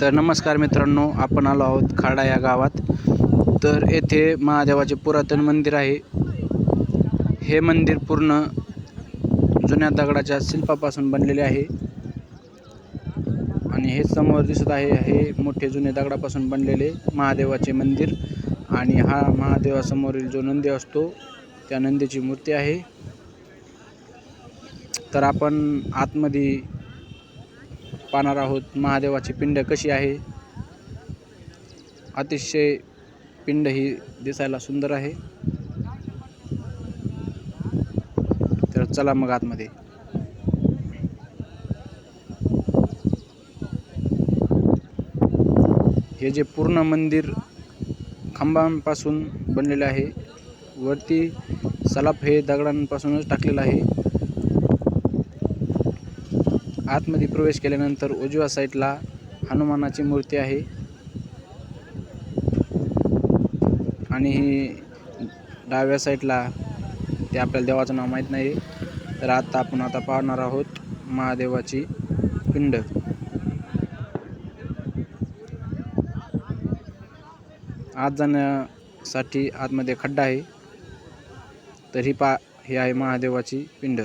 तर नमस्कार मित्रांनो, आपण आलो आहोत खाडा या गावात. तर येथे महादेवाचे पुरातन मंदिर आहे. हे मंदिर पूर्ण जुन्या दगडाच्या शिल्पापासून बनलेले आहे आणि हे समोर दिसत आहे हे मोठे जुने दगडापासून बनलेले महादेवाचे मंदिर. आणि हा महादेवासमोरील जो नंदी असतो त्या नंदीची मूर्ती आहे. तर आपण आतमध्ये पाहणार आहोत महादेवाची पिंड कशी आहे. अतिशय पिंड ही दिसायला सुंदर आहे. तर चला मग आतमध्ये. हे जे पूर्ण मंदिर खांबांपासून बनलेले आहे. वरती सलाप हे दगडांपासूनच टाकलेलं आहे. आतमध्ये प्रवेश केल्यानंतर उजव्या साईडला हनुमानाची मूर्ती आहे आणि ही डाव्या साईडला ते आपल्याला देवाचं नाव माहीत नाही. तर आपण पाहणार आहोत महादेवाची पिंड. आत जाण्यासाठी आतमध्ये खड्डा आहे. तर ही आहे महादेवाची पिंड.